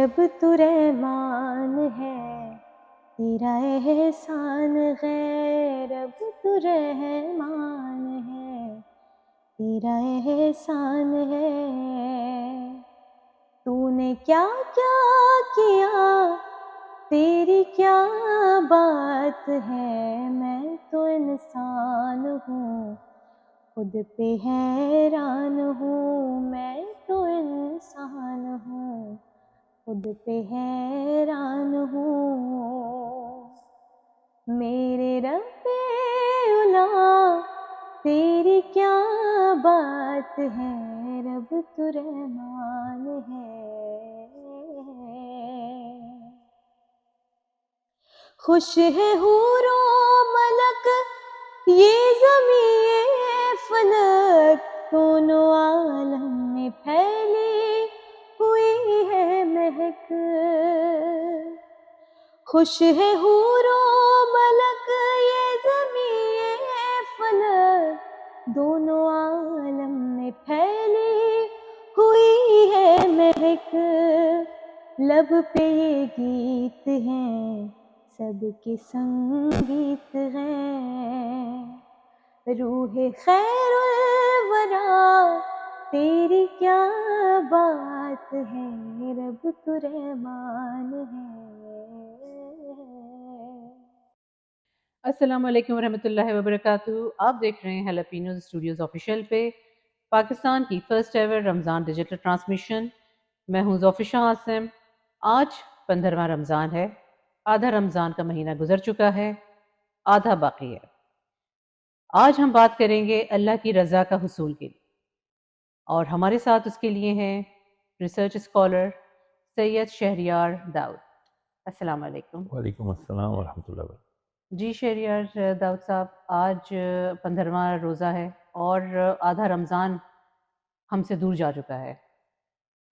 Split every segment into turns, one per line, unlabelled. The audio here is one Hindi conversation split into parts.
रब तू रहमान है, तेरा एहसान है। रब तू रहमान है, तेरा एहसान है। तूने क्या क्या किया, तेरी क्या बात है। मैं तो इंसान हूँ, खुद पे हैरान हूँ। मैं तो इंसान हूँ, खुद पे हैरान हूँ। मेरे रब्बे उला, तेरी क्या बात है। रब तू रहमान है। खुश है हूरो मलक, ये ज़मीं फलक, दोनों आलम में फैली हुई है महक। खुश है हूरो मलक, ये ज़मीं फलक, दोनों आलम में फैली हुई है महक। लब पे ये गीत हैं, सबके संगीत हैं। रूहे खैरुल वरा, तेरी क्या बात है। रब तू रहमान है।
अस्सलाम वालेकुम रहमतुल्लाहि व बरकातुहू। आप देख रहे हैं हैलोपिनोज स्टूडियोज़ ऑफिशियल पे पाकिस्तान की first ever Ramzan digital transmission. मैं हूँ ज़ोफ़िशा आसिम। आज 15वां रमज़ान है। आधा रमज़ान का महीना गुजर चुका है, आधा बाकी है। आज हम बात करेंगे अल्लाह की रज़ा का हुसूल के लिए, और हमारे साथ उसके लिए हैं रिसर्च स्कॉलर सैयद शहरियार दाऊद। अस्सलाम वालेकुम।
वालेकुम अस्सलाम वरहमतुल्लाहि वबरकातुहू।
जी शहरियार दाऊद साहब, आज 15वां रोज़ा है और आधा रमज़ान हमसे दूर जा चुका है।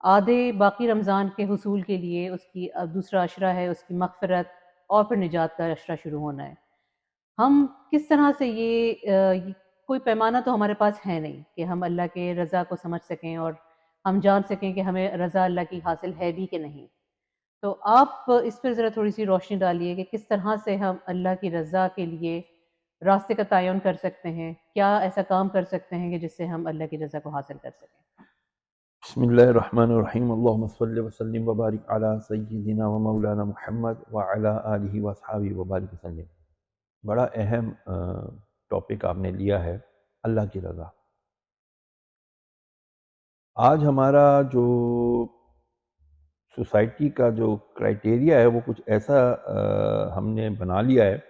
आधे बाकी रमज़ान के हुसूल के लिए उसकी दूसरा अशरा है, उसकी मग़फ़िरत और फिर निजात का अशरा शुरू होना है। हम किस तरह से कोई पैमाना तो हमारे पास है नहीं कि हम अल्लाह के रज़ा को समझ सकें और हम जान सकें कि हमें रज़ा अल्लाह की हासिल है भी कि नहीं। तो आप इस पर ज़रा थोड़ी-सी रोशनी डालिए कि किस तरह से हम अल्लाह की रज़ा के लिए रास्ते का तयन कर सकते हैं? क्या ऐसा काम कर सकते हैं कि जिससे हम अल्लाह की रज़ा को हासिल कर सकें?
बिस्मिल्लाहिर्रहमानिर्रहीम। अल्लाहुम्मा सल्लि व सल्लिम व बारिक अला सय्यिदिना व मौलाना मुहम्मद व अला आलिहि व अस्हाबिहि व बारिक वसल्लम। बड़ा अहम टॉपिक आपने लिया है, अल्लाह की रज़ा। आज हमारा जो सोसाइटी का जो क्राइटेरिया है वो कुछ ऐसा हमने बना लिया है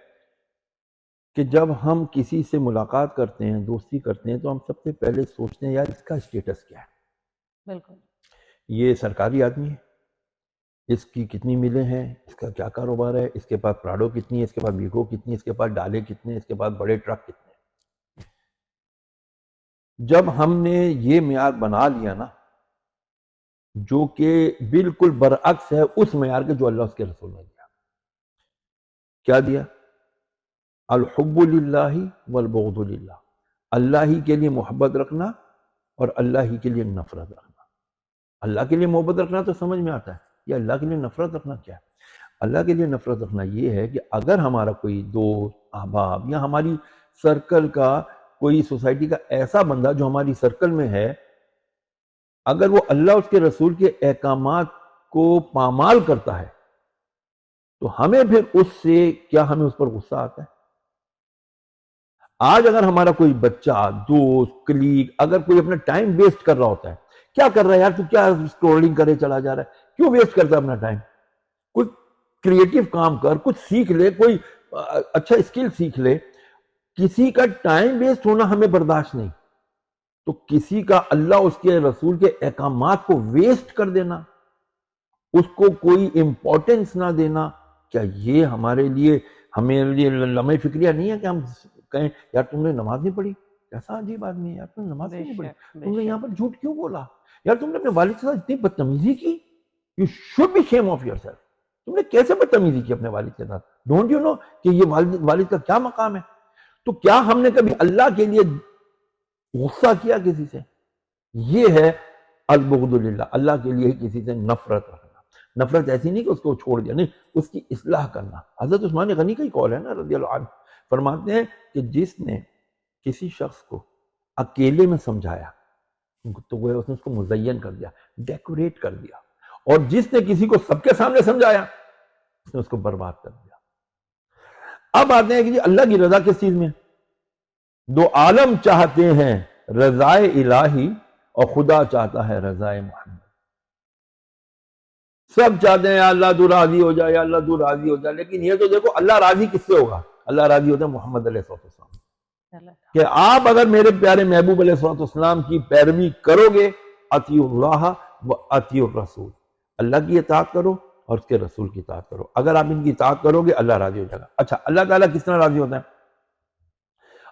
कि जब हम किसी से मुलाकात करते हैं, दोस्ती करते हैं, तो हम सबसे पहले सोचते हैं यार इसका स्टेटस क्या है।
बिल्कुल।
ये सरकारी आदमी है, इसकी कितनी मिलें हैं, इसका क्या कारोबार है, इसके पास प्राडो कितनी है, इसके पास वीगो कितनी है, इसके पास डाले कितने, इसके पास बड़े ट्रक कितने। जब हमने ये मियार बना लिया ना, जो कि बिल्कुल बरअक्स है उस मियार के जो अल्लाह उसके रसूल ने दिया। क्या दिया? अल हुब्बु लिल्लाहि वल बुग़्दु लिल्लाह, अल्लाह ही के लिए मोहब्बत रखना और अल्लाह ही के लिए नफरत रखना। अल्लाह के लिए मोहब्बत रखना तो समझ में आता है, ये अल्लाह के लिए नफरत रखना क्या है? अल्लाह के लिए नफरत रखना ये है कि अगर हमारा कोई दोस्त, अहबाब या हमारी सर्कल का कोई सोसाइटी का ऐसा बंदा जो हमारी सर्कल में है, अगर वो अल्लाह उसके रसूल के अहकामात को पामाल करता है, तो हमें फिर उससे क्या, हमें उस पर गुस्सा आता है। आज अगर हमारा कोई बच्चा, दोस्त, कलीग अगर कोई अपना टाइम वेस्ट कर रहा होता है, क्या कर रहा है यार तू, क्या स्क्रोलिंग करे चला जा रहा है, क्यों वेस्ट करता है अपना टाइम? कुछ क्रिएटिव काम कर, कुछ सीख ले, कोई अच्छा स्किल सीख ले। किसी का टाइम वेस्ट होना हमें बर्दाश्त नहीं, तो किसी का अल्लाह उसके रसूल के अहकामात को वेस्ट कर देना, उसको कोई इंपॉर्टेंस ना देना, क्या ये हमारे लिए, हमें लिए लम्हे फिक्रिया नहीं है कि हम कहें यार तुमने नमाज नहीं पढ़ी, कैसा अजीब आदमी है यार, तुमने नमाज क्यों नहीं पढ़ी,
बेशक,
तुमने यहाँ
बेशक।
पर झूठ क्यों बोला, यार तुमने अपने वालिद के साथ इतनी बदतमीजी की, you should be shame of yourself. तुमने कैसे बदतमीजी की अपने वालिद के साथ? डोंट यू नो कि ये वालिद वालिद का क्या मकाम है? तो क्या हमने कभी अल्लाह के लिए गुस्सा किया किसी से? ये है अल बुग़्दु लिल्लाह, अल्लाह के लिए किसी से नफरत रखना। नफरत ऐसी नहीं कि उसको छोड़ दिया, नहीं, उसकी इस्लाह करना। हजरत उस्मान गनी का ही कौल है ना रज़ी अल्लाह अन्हु, फरमाते हैं कि जिसने किसी शख्स को अकेले में समझाया तो वो उसने उसको मुज़य्यन कर दिया, डेकोरेट कर दिया, और जिसने किसी को सबके सामने समझाया उसने उसको बर्बाद कर दिया। अब आते हैं कि जी अल्लाह की रजा किस चीज में? दो आलम चाहते हैं रजाए इलाही और खुदा चाहता है रजाए मोहम्मद। सब चाहते हैं अल्लाह तू राजी हो जाए, अल्लाह तू राजी हो जाए, लेकिन ये तो देखो अल्लाह राजी किससे होगा? अल्लाह राजी होता है मोहम्मद अलैहिस्सलाम, कि आप अगर मेरे प्यारे महबूब अलैहिस्सलाम की पैरवी करोगे, अतीउल्लाह व अतीउर रसूल, अल्लाह की इताअत करो और उसके रसूल की इताअत करो। अगर आप इनकी इताअत करोगे अल्लाह राजी हो जाएगा। अच्छा, अल्लाह ताला किस तरह राजी होता है?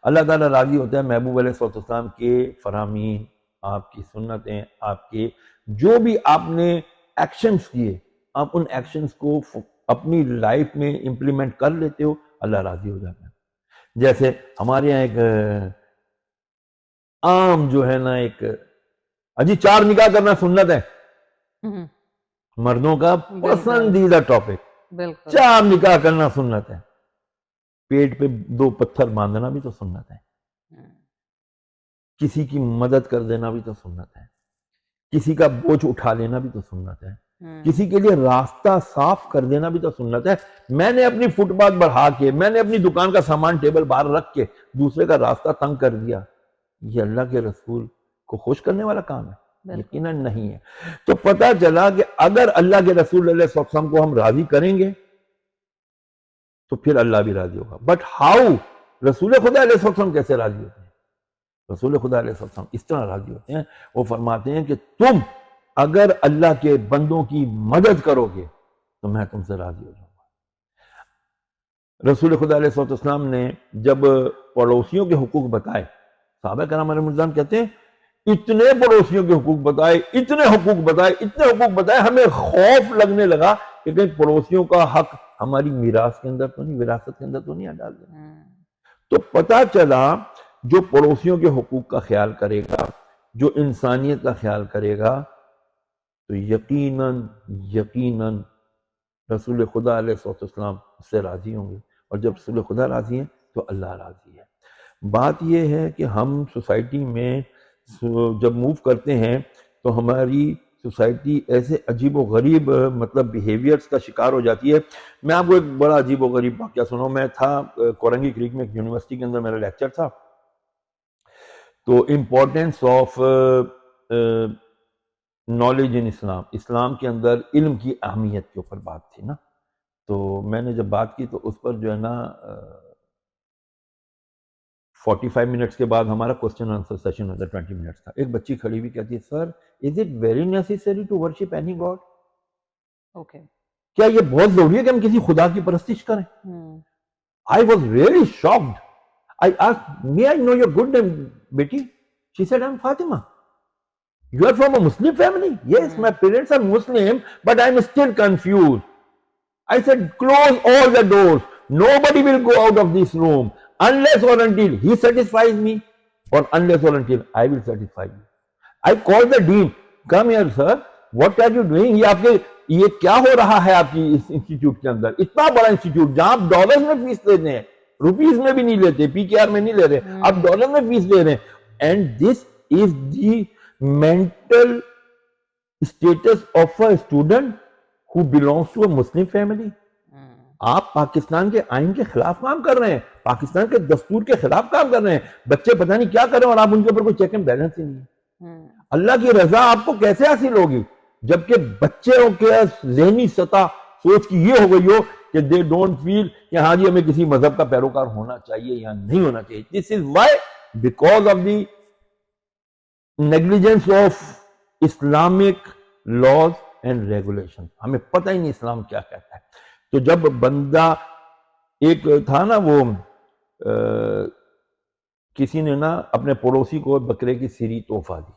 अल्लाह ताला राजी होता है महबूब अलैहिस्सलाम के फरामीन, आपकी सुन्नतें, आपके जो भी आपने एक्शंस किए, आप उन एक्शंस को अपनी लाइफ में इंप्लीमेंट कर लेते हो, अल्लाह राजी हो जाता है। जैसे हमारे यहाँ एक आम जो है ना, एक अजी 4 निकाह करना सुन्नत है, मर्दों का पसंदीदा टॉपिक, 4 निकाह करना सुन्नत है। पेट पे 2 पत्थर बांधना भी तो सुन्नत है, किसी की मदद कर देना भी तो सुन्नत है, किसी का बोझ उठा लेना भी तो सुन्नत है, किसी के लिए रास्ता साफ कर देना भी तो सुन्नत है। मैंने अपनी फुटपाथ बढ़ा के, मैंने अपनी दुकान का सामान टेबल बाहर रख के दूसरे का रास्ता तंग कर दिया, ये अल्लाह के रसूल को खुश करने वाला काम है? यकीनन नहीं है। तो पता चला कि अगर अल्लाह के रसूल सल्लल्लाहु अलैहि वसल्लम को हम राजी करेंगे तो फिर अल्लाह भी राजी होगा। But how? रसूल खुदा अलैहि वसल्लम कैसे राजी होते हैं? रसूल खुदा अलैहि वसल्लम इस तरह राजी होते हैं, वो फरमाते हैं कि तुम अगर अल्लाह के बंदों की मदद करोगे तो मैं तुमसे राजी हो जाऊंगा। रसूल खुदा अलैहि वसल्लम ने जब पड़ोसियों के हुकूक बताए, साहबा कराम अलैहिमुर्रिज़वान कहते हैं इतने पड़ोसियों के हुकूक बताए, इतने हुकूक बताए, इतने हुकूक बताए, हमें खौफ लगने लगा कि कहीं पड़ोसियों का हक हमारी मीरास के अंदर तो नहीं, विरासत के अंदर तो नहीं डाल देना। तो पता चला जो पड़ोसियों के हुकूक का ख्याल करेगा, जो इंसानियत का ख्याल करेगा, तो यकीनन यकीनन रसूल खुदा अलैहिस्सलाम उससे राजी होंगे, और जब रसूल खुदा राजी हैं तो अल्लाह राजी है। बात यह है कि हम सोसाइटी में जब मूव करते हैं तो हमारी सोसाइटी ऐसे अजीब व गरीब मतलब बिहेवियर्स का शिकार हो जाती है। मैं आपको एक बड़ा अजीब व गरीब वाक़या सुनाऊं। मैं था कोरंगी क्रीक में, एक यूनिवर्सिटी के अंदर मेरा लेक्चर था, तो इम्पोर्टेंस ऑफ नॉलेज इन इस्लाम, इस्लाम के अंदर इल्म की अहमियत के ऊपर बात थी ना। तो मैंने जब बात की तो उस पर जो है ना 45 मिनट्स के बाद हमारा क्वेश्चन आंसर सेशन होता है, 20 मिनट्स का। एक बच्ची खड़ी हुई कहती है, sir is it very necessary to worship any god? Okay, क्या ये बहुत जरूरी है कि हम किसी खुदा की परस्तिश करें? I was really shocked. I asked, may I know your good name बेटी? She said, I am Fatima. You are from a Muslim family? Yes, my parents are Muslim, but I'm still confused. I said, close all the doors. Nobody will go out of this room unless or until he satisfies me, or unless or until I will satisfy you. I called the dean. Come here, sir. What are you doing? ये क्या हो रहा है आपकी इस इंस्टीट्यूट के अंदर? इतना बड़ा इंस्टीट्यूट जहां आप डॉलर में फीस लेते हैं, रुपीज में भी नहीं लेते, पीकेआर में नहीं ले रहे, आप डॉलर में फीस ले रहे हैं। And this is the mental status of a student who belongs to a Muslim family. आप पाकिस्तान के आइन के खिलाफ काम कर रहे हैं, पाकिस्तान के दस्तूर के खिलाफ काम कर रहे हैं, बच्चे पता नहीं क्या कर रहे हैं और आप उनके ऊपर कोई चेक एंड बैलेंस ही नहीं है। अल्लाह की रजा आपको कैसे हासिल होगी जबकि बच्चों के ज़हनी सतह सोच की ये हो गई हो कि दे डोंट फील कि हाँ जी हमें किसी मजहब का पैरोकार होना चाहिए या नहीं होना चाहिए। This is why, because of the negligence of Islamic laws and regulation. हमें पता ही नहीं इस्लाम क्या कहता है। तो जब बंदा, एक था ना वो किसी ने ना अपने पड़ोसी को बकरे की सीरी तोहफा दी,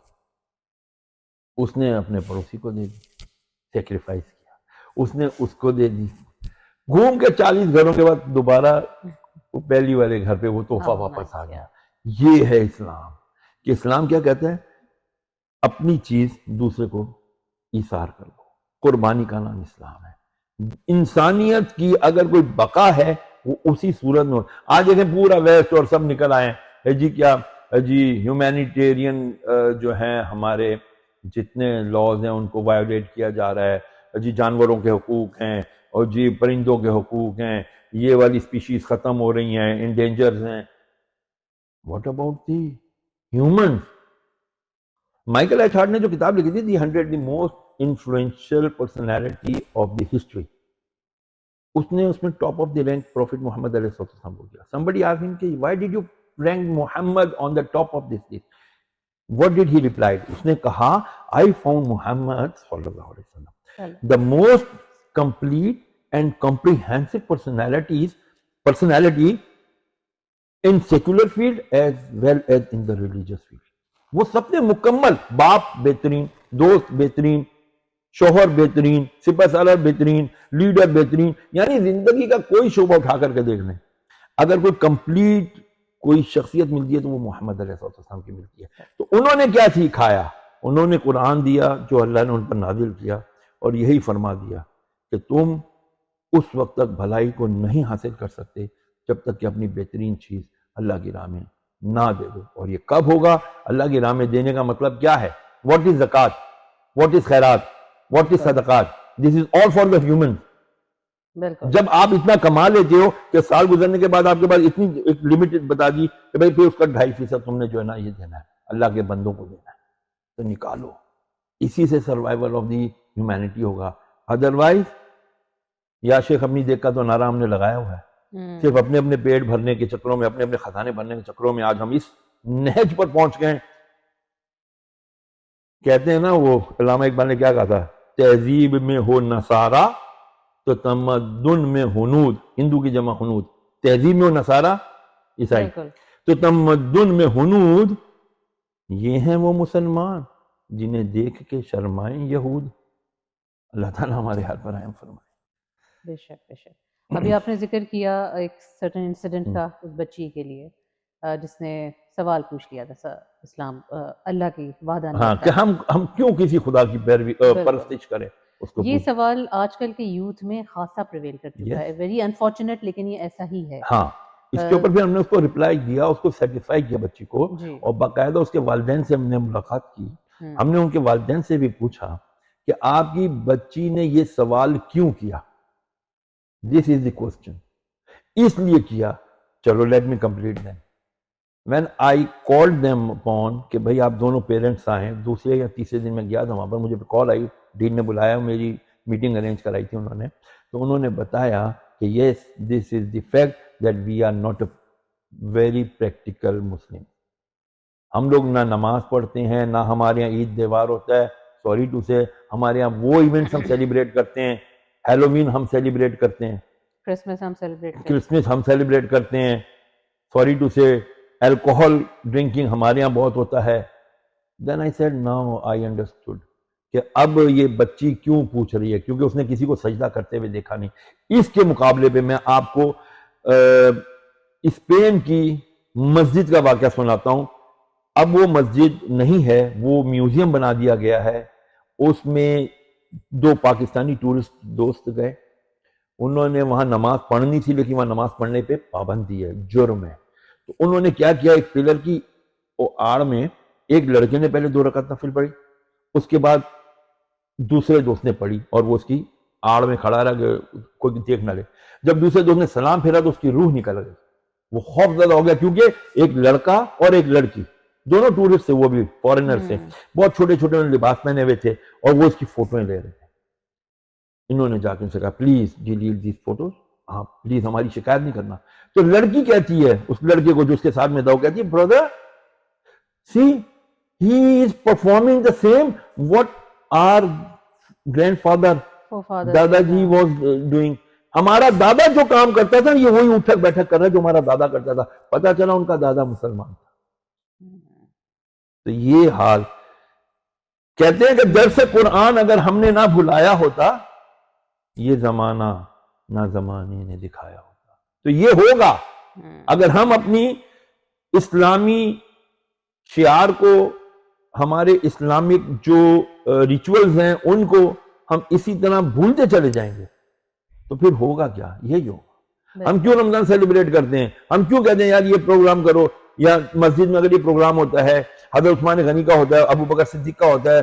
उसने अपने पड़ोसी को दे दी, सेक्रीफाइस किया, उसने उसको दे दी, घूम के 40 घरों के बाद दोबारा पहली वाले घर पे वो तोहफा वापस आ गया। ये है इस्लाम, कि इस्लाम क्या कहता है, अपनी चीज दूसरे को ईसार कर दो। कुर्बानी का नाम इस्लाम है। इंसानियत की अगर कोई बका है वो उसी सूरत में। आज देखें पूरा वेस्ट और सब निकल आए हैं जी, क्या जी ह्यूमैनिटेरियन जो हैं हमारे जितने लॉज हैं उनको वायोलेट किया जा रहा है जी, जानवरों के हकूक हैं और जी परिंदों के हकूक हैं, ये वाली स्पीशीज खत्म हो रही हैं, इंडेंजर्स हैं। What about the humans? Michael H Hart ने जो किताब लिखी थी the 100 the most influential personality of the history, उसने उसमें top of the rank prophet Muhammad अलैहिस्सलाम को किया। somebody asked him कि why did you rank Muhammad on the top of this list? What did he reply? उसने कहा I found Muhammad sallallahu alaihi wasallam the most complete and comprehensive personality in secular field as well as in the religious field. वो सबसे मुकम्मल, बाप बेहतरीन, दोस्त बेहतरीन, शोहर बेहतरीन, सिपह सालार बेहतरीन, लीडर बेहतरीन, यानी जिंदगी का कोई शोबा उठा करके देख लें, अगर कोई कंप्लीट कोई शख्सियत मिलती है तो वो मोहम्मद अलैहिस्सलाम की मिलती है। तो उन्होंने क्या सिखाया? उन्होंने कुरान दिया जो अल्लाह ने उन पर नाजिल किया और यही फरमा दिया कि तुम उस वक्त तक भलाई को नहीं हासिल कर सकते जब तक कि अपनी बेहतरीन चीज अल्लाह की राह में ना दे दो। और ये कब होगा? अल्लाह की राह में देने का मतलब क्या है? व्हाट इज ज़कात, व्हाट इज खैरात, व्हाट इज सदकात? This is all for the human. जब आप इतना कमा लेते हो कि साल गुजरने के बाद आपके पास इतनी एक लिमिट बता दी कि भाई फिर उसका 2.5% तुमने जो है ना ये देना है, अल्लाह के बंदों को देना है, तो निकालो। इसी से सर्वाइवल ऑफ दी ह्यूमैनिटी होगा। अदरवाइज या शेख अपनी देख का तो नारा हमने लगाया हुआ है, सिर्फ अपने अपने पेट भरने के चक्करों में, अपने अपने खजाने भरने के चक्करों में आज हम इस नहज पर पहुंच गए। कहते हैं ना, वो अल्लामा इकबाल ने क्या कहा था, तहजीब में हो नसारा तो तमद्दुन में हुनूद, हिंदू की जमा हुनूद, तहजीब में हो नसारा ईसाई तो तमद्दुन में हुनूद, ये हैं वो मुसलमान जिन्हें देख के शर्माएं यहूद। अल्लाह ताला हमारे हाथ पर रहम फरमाए।
बेशक बेशक। अभी आपने जिक्र किया एक सर्टेन इंसिडेंट का उस बच्ची के लिए जिसने सवाल पूछ लिया था इस्लाम अल्लाह की वादा
हाँ, कि हम क्यों किसी खुदा की पैरवी परस्तिश करें। उसको
ये सवाल आजकल के यूथ में खासा प्रिवेल कर चुका है, वेरी अनफॉर्चुनेट, लेकिन ये ऐसा ही है।
हाँ, इसके ऊपर फिर हमने उसको रिप्लाई दिया, उसको सेटिस्फाई किया बच्ची को, और बाकायदा उसके वालिदैन से हमने मुलाकात की। हमने उनके वालिदैन से भी पूछा कि आपकी बच्ची ने ये सवाल क्यों किया, दिस इज द क्वेश्चन, इसलिए किया। चलो let me complete them. When I called them upon कि भाई आप दोनों पेरेंट्स आए, दूसरे या तीसरे दिन में गया था वहां पर, मुझे कॉल आई, डीन ने बुलाया, मेरी मीटिंग अरेंज कराई थी उन्होंने, तो उन्होंने बताया कि yes this is the fact that we are not a very practical Muslim. हम लोग ना नमाज पढ़ते हैं, ना हमारे यहाँ ईद त्योहार होता है, सॉरी टू से हमारे यहाँ वो इवेंट्स हम सेलिब्रेट करते हैं, हैलोवीन हम सेलिब्रेट करते हैं, क्रिसमस हम सेलिब्रेट करते हैं, sorry to say alcohol drinking हमारे यहाँ बहुत होता है। Then I said now I understood कि अब ये बच्ची क्यों पूछ रही है, क्योंकि उसने किसी को सजदा करते हुए देखा नहीं। इसके मुकाबले पे मैं आपको स्पेन की मस्जिद का वाकया सुनाता हूं। अब वो मस्जिद नहीं है, वो म्यूजियम बना दिया गया है। उसमें 2 पाकिस्तानी टूरिस्ट दोस्त गए, उन्होंने वहां नमाज पढ़नी थी लेकिन वहां नमाज पढ़ने पे पाबंदी है, जुर्म है। तो उन्होंने क्या किया, एक पिलर की आड़ में एक लड़के ने पहले 2 रकात नफिल पढ़ी, उसके बाद दूसरे दोस्त ने पढ़ी और वो उसकी आड़ में खड़ा रहा, कोई देख ना ले। जब दूसरे दोस्त ने सलाम फेरा तो उसकी रूह निकल गई, वो खौफजदा हो गया, क्योंकि एक लड़का और एक लड़की दोनों टूरिस्ट थे, वो भी फॉरेनर थे, बहुत छोटे छोटे लिबास पहने हुए थे और वो उसकी फोटोएं ले रहे थे। इन्होंने जाकर उनसे कहा प्लीज डिलीट दीज फोटोज, आप प्लीज हमारी शिकायत नहीं करना। तो लड़की कहती है उस लड़के को जो उसके साथ में था, वो कहती है brother see he is performing the same what our grandfather दादाजी वाज डूइंग। हमारा दादा जो काम करता था ये वही उठक बैठक कर रहा है जो हमारा दादा करता था। पता चला उनका दादा मुसलमान था। तो ये हाल, कहते हैं कि दर्स कुरान अगर हमने ना भुलाया होता, ये जमाना ना जमाने ने दिखाया होता। तो ये होगा अगर हम अपनी इस्लामी शियार को, हमारे इस्लामिक जो रिचुअल्स हैं उनको हम इसी तरह भूलते चले जाएंगे तो फिर होगा क्या? यही होगा। हम क्यों रमजान सेलिब्रेट करते हैं? हम क्यों कहते हैं यार ये प्रोग्राम करो, या मस्जिद में अगर ये प्रोग्राम होता है, हज़रत उस्मान गनी का होता है, अबू बकर सिद्दीक का होता है,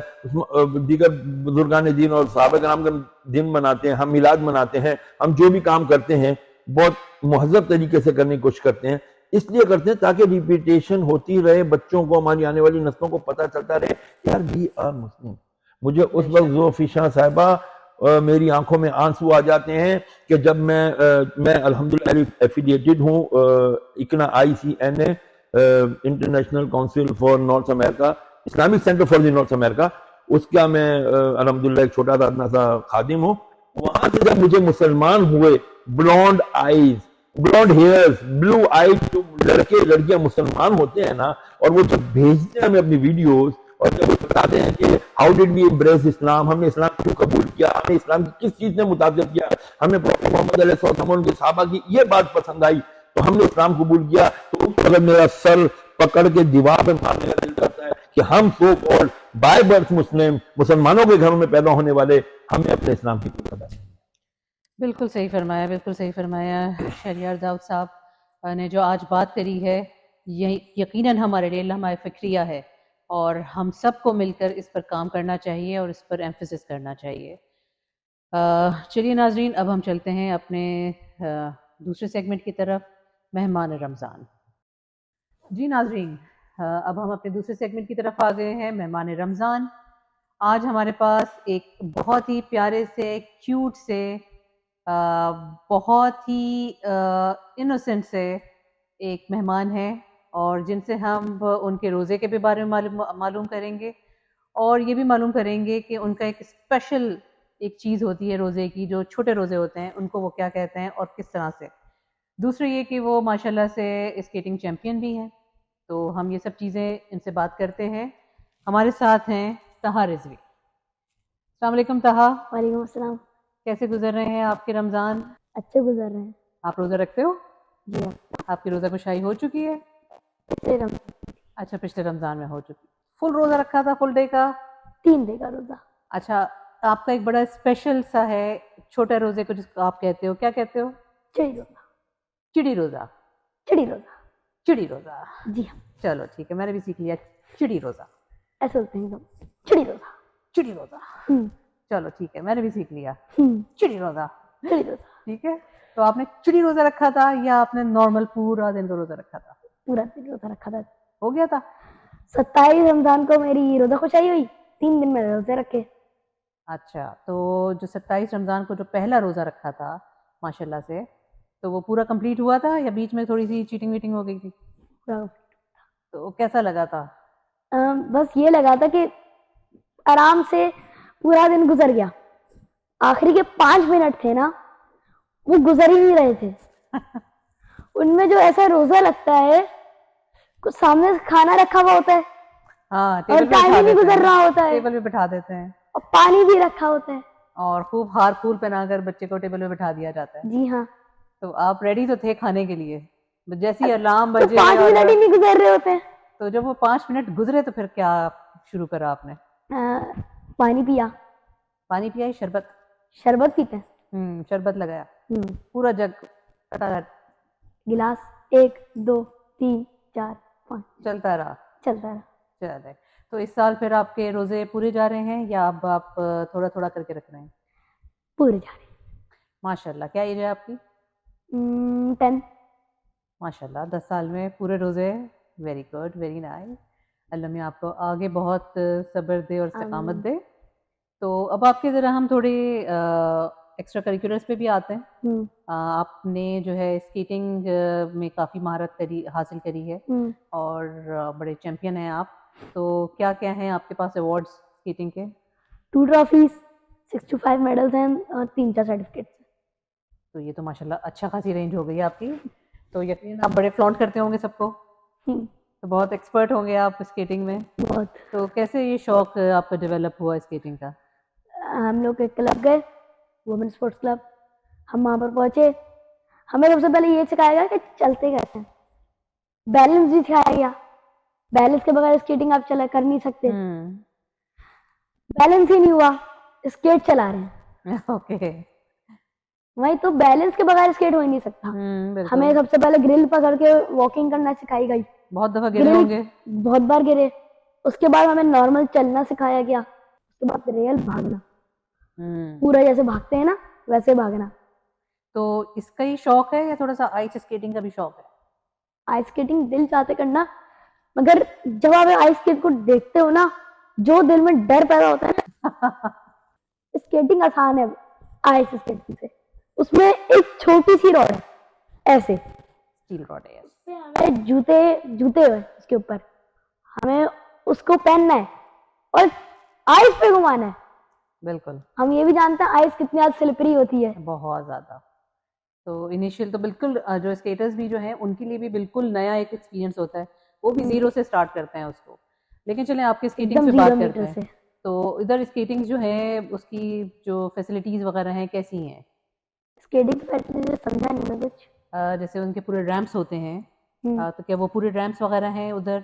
दीगर बुजुर्गान दीन और सहाबा कराम का दिन मनाते हैं, हम मिलाद मनाते हैं, हम जो भी काम करते हैं बहुत मुहज़्ज़ब तरीके से करने की कोशिश करते हैं, इसलिए करते हैं ताकि रिपीटेशन होती रहे, बच्चों को, हमारी आने वाली नस्लों को पता चलता रहे यार वी आर मुस्लिम। मुझे उस वक्त ज़ोफ़ी शाह साहिबा मेरी आंखों में आंसू आ जाते हैं कि जब मैं अल्हम्दुलिल्लाह एफिलिएटेड हूँ इकना ICNA international council for north America, Islamic centre for the north America, उसका मैं अल्हम्दुलिल्लाह एक छोटा सा खादिम हूँ। वहां से जब मुझे मुसलमान हुए, blonde eyes, blonde hairs, blue eyes जो लड़के लड़कियां मुसलमान होते हैं ना, और वो जब भेजते हैं हमें अपनी वीडियोस, और जब वो बताते हैं कि हाउ डिड वी एम्ब्रेस इस्लाम, हमने इस्लाम क्यों कबूल किया, हमें इस्लाम की किस चीज ने मुताबिक किया, हमें प्रॉफेट मोहम्मद अलैहिस्सलाम उनके सहाबा की ये बात पसंद आई तो हमने इस्लाम कबूल किया, तो अगर मेरा सर पकड़ के दीवार पे मारने का दिल करता है कि हम सो कॉल्ड बाय बर्थ मुस्लिम, मुसलमानों के घरों में पैदा होने वाले, हमें अपने इस्लाम की कदर नहीं।
बिल्कुल सही फरमाया, बिल्कुल सही फरमाया। शहरियार दाऊद साहब ने जो आज बात करी है, ये यकीनन हमारे लिए लम्हा फ़िक्रिया है और हम सबको मिलकर इस पर काम करना चाहिए और इस पर एम्फसिस करना चाहिए। चलिए नाजरीन, अब हम चलते हैं अपने दूसरे सेगमेंट की तरफ, मेहमान रमज़ान। जी नाजरीन, अब हम अपने दूसरे सेगमेंट की तरफ आ गए हैं, मेहमान रमज़ान। आज हमारे पास एक बहुत ही प्यारे से, क्यूट से, बहुत ही इनोसेंट से एक मेहमान है और जिनसे हम उनके रोज़े के भी बारे में मालूम करेंगे और ये भी मालूम करेंगे कि उनका एक स्पेशल एक चीज़ होती है रोज़े की, जो छोटे रोज़े होते हैं उनको वो क्या कहते हैं और किस तरह से। दूसरी ये कि वो माशाल्लाह से स्केटिंग चैम्पियन भी हैं। तो हम ये सब चीज़ें इनसे बात करते हैं। हमारे साथ हैं तहा रिजवी। अस्सलाम वालेकुम तहा।
वालेकुम अस्सलाम।
कैसे गुजर रहे हैं आपके रमज़ान?
अच्छे गुजर रहे हैं।
आप रोज़ा रखते हो?
जी हाँ।
आपकी रोज़ा कुशाई हो चुकी है?
पिछले रमजान।
अच्छा, पिछले रमज़ान में हो चुकी। फुल रोज़ा रखा था, फुल डे का?
3 डे का रोजा।
अच्छा, आपका एक बड़ा स्पेशल सा है छोटे रोज़े को जिसको आप कहते हो, क्या कहते हो?
चिड़ी रोजा।
चिड़ी रोज़ा।
चिड़ी रोजा।
चिड़ी रोज़ा।
जी हाँ।
चलो ठीक है, मैंने भी सीख लिया चिड़ी रोज़ा।
ऐसे बोलते हैं हम, चिड़ी रोजा।
चिड़ी रोज़ा। चलो ठीक है, मैंने भी सीख लिया चिड़ी रोज़ा।
चिड़ी रोजा।
ठीक है, तो आपने चिड़ी रोज़ा रखा था या आपने नॉर्मल पूरा दिन का रोज़ा रखा था?
पूरा दिन रोजा रखा था।
हो गया था?
27 रमजान को मेरी रोजा खुशाई हुई, 3 दिन मैंने रोजे रखे।
अच्छा, तो जो 27 रमज़ान को जो पहला रोज़ा रखा था माशाल्लाह से, तो वो पूरा कंप्लीट हुआ था या बीच में थोड़ी सी चीटिंग वीटिंग हो गई थी?
पूरा।
तो कैसा लगा था?
बस ये लगा था कि आराम से पूरा दिन गुजर गया। आखिरी के 5 मिनट थे ना, वो गुजर ही नहीं रहे थे। उनमें जो ऐसा रोजा लगता है, कुछ सामने से खाना रखा हुआ होता है,
हाँ,
और टाइम ही नहीं गुजर रहा होता है,
टेबल पे बिठा देते हैं,
और पानी भी रखा होता है,
और खूब हार फूल पहनाकर बच्चे को टेबल पे बिठा दिया जाता है।
जी हाँ।
तो आप रेडी तो थे खाने के लिए, जैसे ही अलार्म
तो
बजे
5 मिनट ही नहीं गुजर रहे होते हैं।
तो जब वो 5 मिनट गुजरे तो फिर क्या शुरू करा आपने?
पानी पिया।
पानी पिया? शरबत?
शरबत पीते हैं।
शरबत लगाया पूरा जग,
गिलास 1 2 3 4 5
चलता रहा।
चले।
तो इस साल फिर आपके रोजे पूरे जा रहे हैं या अब आप थोड़ा थोड़ा करके रख रहे हैं?
पूरे जा रहे हैं।
माशाल्लाह। क्या एज है आपकी?
10।
माशाल्लाह, 10 साल में पूरे रोजे। Very good, very nice. Allah में आपको आगे बहुत सब्र दे और इस्तिकामत दे। तो अब आपके ज़रा हम थोड़े एक्स्ट्रा करिकुलर्स पे भी आते हैं। आपने जो है स्केटिंग में काफ़ी महारत हासिल करी है और बड़े चैम्पियन हैं आप। तो क्या क्या हैं आपके पास अवार्ड्स स्केटिंग के?
2 ट्रॉफीज, 65 मेडल्स हैं और 3-4 सर्टिफिकेट्स।
तो ये तो माशाल्लाह अच्छा खासी रेंज हो गई है आपकी। तो यकीन आप बड़े फ्लॉन्ट करते होंगे सबको। तो बहुत एक्सपर्ट होंगे आप स्केटिंग में।
बहुत।
तो कैसे ये शौक आपका डेवलप हुआ स्केटिंग का?
हम लोग एक क्लब गए, वुमेन स्पोर्ट्स क्लब। हम वहाँ पर पहुँचे, हमें सबसे पहले ये सिखाया गया कि चलते कैसे हैं, बैलेंस भी सिखाया गया। बैलेंस के बगैर स्केटिंग आप चला कर नहीं सकते। बैलेंस ही नहीं हुआ, स्केट चला रहे हैं।
ओके।
वही तो, बैलेंस के बगैर स्केट हो ही नहीं सकता।
बिल्कुल।
हमें सबसे पहले ग्रिल पकड़ के वॉकिंग करना सिखाई गई,
बहुत दफा गिरे
ग्रिल
होंगे।
बहुत बार गिरे। उसके बाद हमें नॉर्मल चलना सिखाया गया, उसके बाद रियल भागना,
हम्म
पूरा जैसे भागते हैं ना वैसे भागना।
तो इसका ही शौक है या थोड़ा सा आइस स्केटिंग का भी शौक है?
आइस स्केटिंग दिल चाहते करना, मगर जब आप आइस स्केट को देखते हो ना, जो दिल में डर पैदा होता है ना, स्केटिंग आसान है आइस स्केटिंग से। उसमें एक छोटी सी रॉड है ऐसे,
स्टील रॉड है।
उसपे हमें जूते जूते हुए उसके ऊपर, हमें उसको पहनना है और आइस पे घुमाना है।
बिल्कुल।
हम ये भी जानते हैं आइस कितनी ज्यादा स्लिपरी होती है।
बहुत ज़्यादा। तो इनिशियल तो बिल्कुल जो स्केटर्स भी जो हैं उनके लिए भी बिल्कुल नया एक एक्सपीरियंस होता है, वो भी ज़ीरो से स्टार्ट करते हैं उसको। लेकिन चलें आपके स्केटिंग
एकदम
से
0
बात करते
मीटर
हैं।
से।
तो इधर स्केटिंग जो है उसकी जो फैसिलिटीज़ वगैरह हैं कैसी हैं?
स्केटिंग फैसिलिटी समझा नहीं मैं कुछ।
जैसे उनके पूरे रैम्प्स होते हैं,
हम्म,
तो क्या वो पूरे रैम्प्स वगैरह हैं उधर?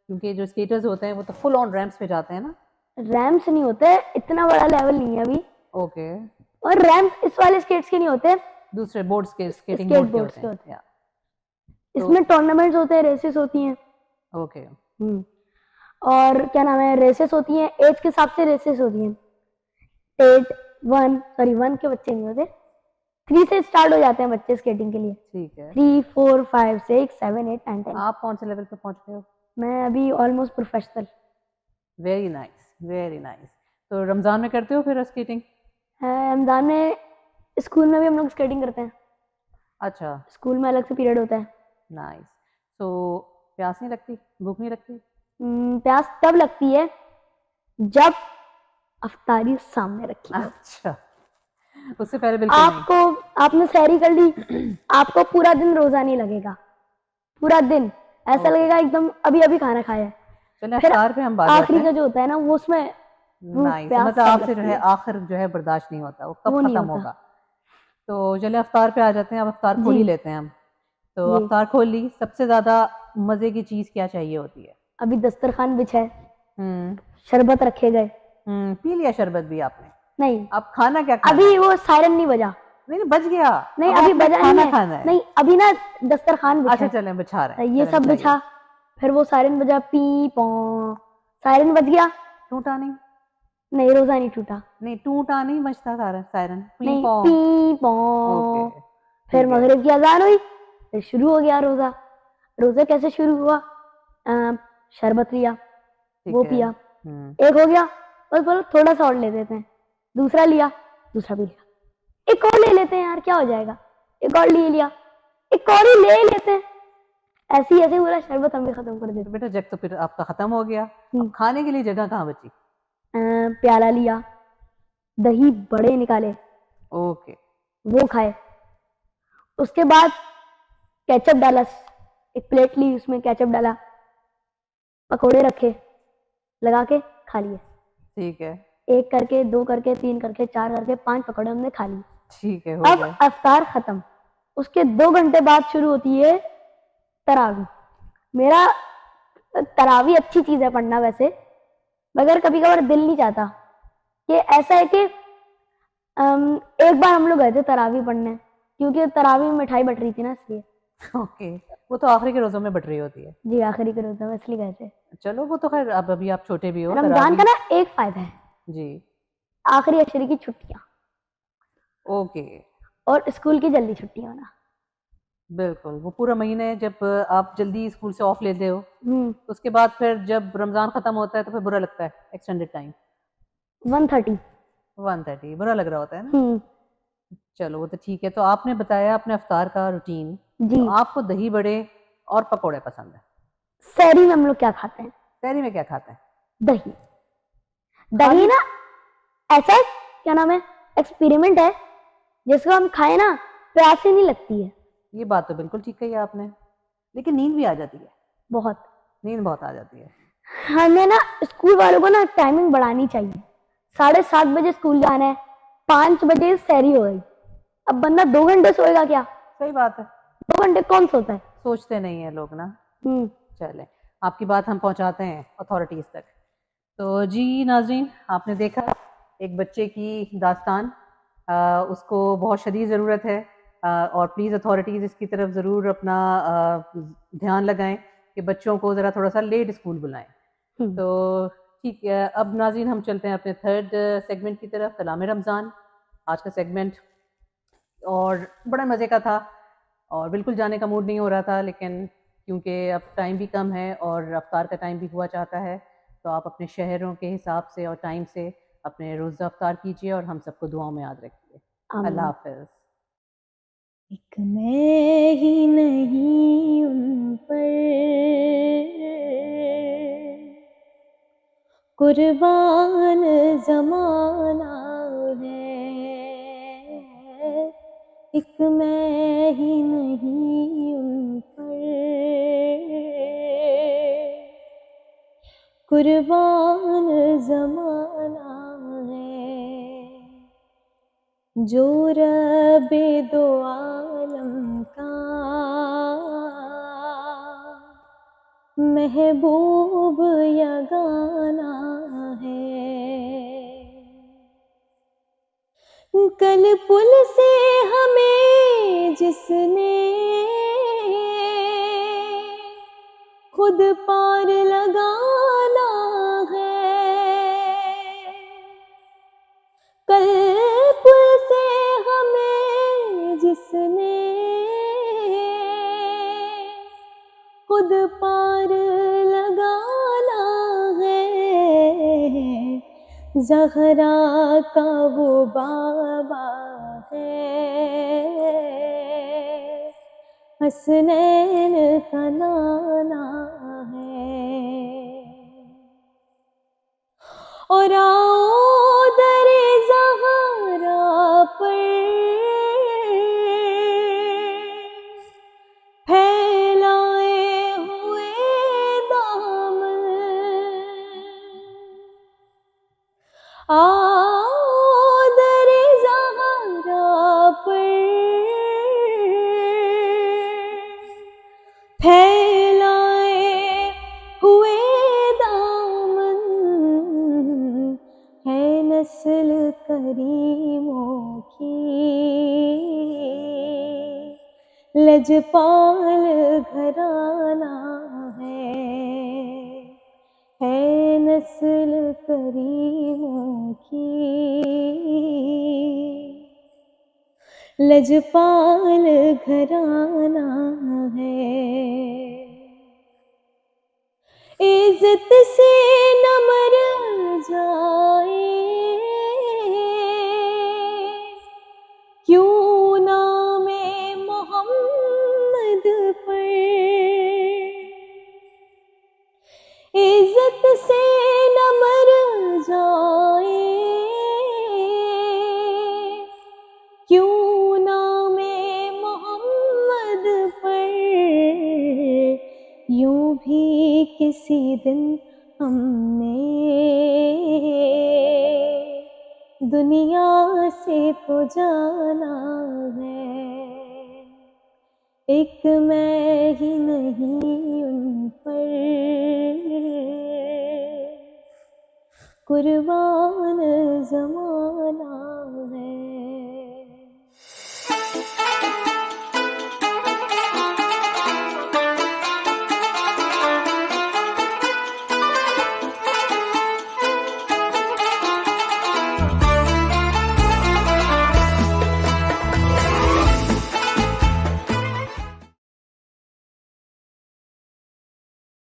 क्योंकि जो स्केटर्स होते हैं वो तो फुल ऑन रैम्प्स पे जाते हैं ना।
रैम्स नहीं होते, इतना बड़ा लेवल नहीं है अभी।
ओके।
और रैम्प इस वाले स्केट्स के नहीं होते,
दूसरे बोर्ड्स के स्केटिंग
स्केट
बोर्ड के
बोर्ड्स
होते
के
हैं
होते हैं।
या तो
इसमें टूर्नामेंट्स होते हैं, रेसेस होती हैं।
ओके।
और क्या नाम है, रेसेस होती हैं, एज के हिसाब से रेसेस होती हैं। 1 के बच्चे नहीं होते, 3 से स्टार्ट हो जाते हैं बच्चे स्केटिंग के लिए।
ठीक है।
3 4 5 6 7 8 9 10।
आप कौन से लेवल पे पहुंच गए हो?
मैं अभी almost professional.
Very nice, very nice. तो रमज़ान में करते हो फिर स्केटिंग?
रमजान में स्कूल में भी हम लोग स्केटिंग करते हैं,
अच्छा।
स्कूल में अलग से पीरियड होता है।
नाइस। तो प्यास नहीं लगती, भूख नहीं लगती?
प्यास तब लगती है जब अफ्तारी सामने रखी हो।
अच्छा, उससे पहले बिल्कुल नहीं।
आपको, आपने सहरी कर ली, आपको पूरा दिन रोजा नहीं लगेगा, पूरा दिन ऐसा
Okay.
लगेगा एकदम अभी अभी खाना खाया है।
चलिए
फिर
अफ्तार पे हम बात करते
आखिरी का
हैं।
जो होता है ना, वो उसमें भूख
नाइस।
प्यास
मतलब
सब
आपसे जो
लगती
है
है,
आखिर जो है बर्दाश्त नहीं होता, वो कब
वो नहीं
खत्म
होता।
होगा। तो चलिए अफ्तार पे आ जाते हैं। अब अफ्तार खोल ही
जी
लेते हैं हम। तो
जी।
अफ्तार खोल ली, सबसे ज्यादा मजे की चीज क्या चाहिए होती है?
अभी दस्तरखान बिछा है,
हम्म
शरबत रखे गए।
पी लिया शरबत भी आपने?
नहीं,
अब खाना क्या खाना
अभी
है?
वो सायरन नहीं बजा।
नहीं नहीं, बच गया।
नहीं
अब
अभी
आपने
बजा नहीं
खाना
है।
खाना है।
नहीं अभी ना दस्तरखान बिछा
अच्छा
है,
चलें, बिछा रहे हैं,
ये
चलें
सब
बिछाइए।
बिछा, फिर वो सायरन बजा, पी पौ, सायरन बज गया।
टूटा नहीं?
नहीं रोजा नहीं टूटा।
नहीं टूटा नहीं, बजता सारा सायरन, पी
नहीं
पौ।
पी पौ।
ओके
फिर
ठीक है।
मगरिब की अजान हुई, फिर शुरू हो गया रोजा। रोजा कैसे शुरू हुआ, शरबत लिया, वो
ठीक है।
पिया, एक हो गया, बस बोलो थोड़ा सा और ले लेते हैं, दूसरा लिया, दूसरा भी लिया, एक और ले लेते हैं यार क्या हो जाएगा, एक और ले लिया, एक और ही ले लेते हैं। ऐसे ही ऐसे पूरा शरबत हम भी खत्म कर
तो
देते।
बेटा जग तो फिर आपका खत्म हो गया,
हम्म।
अब खाने के लिए जगह कहाँ बची?
प्याला लिया, दही बड़े निकाले,
ओके।
वो खाए। उसके बाद केचप डाला, एक प्लेट ली, उसमें केचप डाला, पकोड़े रखे, लगा के खा लिए।
ठीक है।
1 करके 2 करके 3 करके 4 करके 5 पकौड़े हमने खा लिए।
ठीक है, हो
अब
गए।
अफ्तार खत्म। उसके 2 घंटे बाद शुरू होती है तरावी। मेरा तरावी अच्छी चीज है पढ़ना वैसे, मगर कभी कभार दिल नहीं चाहता। कि ऐसा है कि एक बार हम लोग गए थे तरावी पढ़ने, क्योंकि तरावी में मिठाई बट रही थी ना, इसलिए।
ओके। वो तो आखिरी के रोजों में बट रही होती है।
जी आखिरी के रोजा में इसलिए गए थे।
चलो वो तो खैर, अब अभी आप छोटे भी हो,
रमजान
तरावी।
का ना एक फायदा है,
जी।
आखिरी अशरी की छुट्टियां
ओके।
और स्कूल की जल्दी छुट्टियां होना।
बिल्कुल, वो पूरा महीने जब आप जल्दी स्कूल से ऑफ लेते हो,
हम्म।
उसके बाद फिर जब रमजान खत्म होता है तो फिर बुरा लगता है। Extended time
1:30।
1:30 बुरा लग रहा होता है ना।
हम्म।
चलो वो तो ठीक है। तो आपने बताया अपने अफ्तार का रूटीन,
जी।
तो आपको दही बड़े और पकोड़े पसंद है।
सहरी में हम लोग क्या खाते हैं,
सहरी में क्या खाते हैं?
दही। दही ना ऐसा क्या नाम है, एक्सपेरिमेंट है, जिसको हम खाए ना प्यास ही नहीं लगती है।
ये बात तो बिल्कुल ठीक कही आपने, लेकिन नींद भी आ जाती है।
बहुत।
नींद बहुत आ जाती है।
हमें ना स्कूल वालों को ना टाइमिंग बढ़ानी चाहिए। 7:30 बजे स्कूल जाना है, 5 बजे सहरी हो गई, अब बंदा 2 घंटे सोएगा क्या?
सही बात है।
2 घंटे कौन सोता है?
सोचते नहीं है लोग ना।
हम्म।
चले, आपकी बात हम पहुंचाते हैं अथॉरिटीज तक। तो जी नाज़रीन, आपने देखा एक बच्चे की दास्तान, उसको बहुत शदीद ज़रूरत है, और प्लीज़ अथॉरिटीज़ इसकी तरफ ज़रूर अपना ध्यान लगाएं कि बच्चों को ज़रा थोड़ा सा लेट स्कूल बुलाएं। तो ठीक है, अब नाज़रीन हम चलते हैं अपने थर्ड सेगमेंट की तरफ, कलाम रमज़ान। आज का सेगमेंट और बड़ा मज़े का था और बिल्कुल जाने का मूड नहीं हो रहा था, लेकिन क्योंकि अब टाइम भी कम है और अफ्तार का टाइम भी हुआ चाहता है, तो आप अपने शहरों के हिसाब से और टाइम से अपने रोज़ा अफ्तार कीजिए और हम सबको दुआओं में याद रखिए। अल्लाह हाफ़िज़।
एक मैं ही नहीं उन पर कुर्बान ज़माना है, एक मैं ही नहीं उन पर कुर्बान ज़माना है, जो रब्बे दो आलम का महबूब यगाना है। कल पुल से हमें जिसने खुद पार लगाना है, कल पुल से हमें जिसने खुद पार लगाना है, ज़हरा का वो बाबा है, हसनैन का नाना है। और आओ दरे ज़हरा पर फैलाए हुए दामन, आओ दरे ज़हरा पर फैलाए हुए दामन, है नस्ल करीमों की लजपाल घराना है नस्ल करीमों की लजपाल घराना है। इज्जत से न मर जाए क्यों नामे मोहम्मद पर, इज्जत से न मर जाए क्यों नामे मोहम्मद पर, यूं भी किसी दिन हमने दुनिया से तो जाना है, एक मैं ही नहीं उन पर कुर्बान ज़माना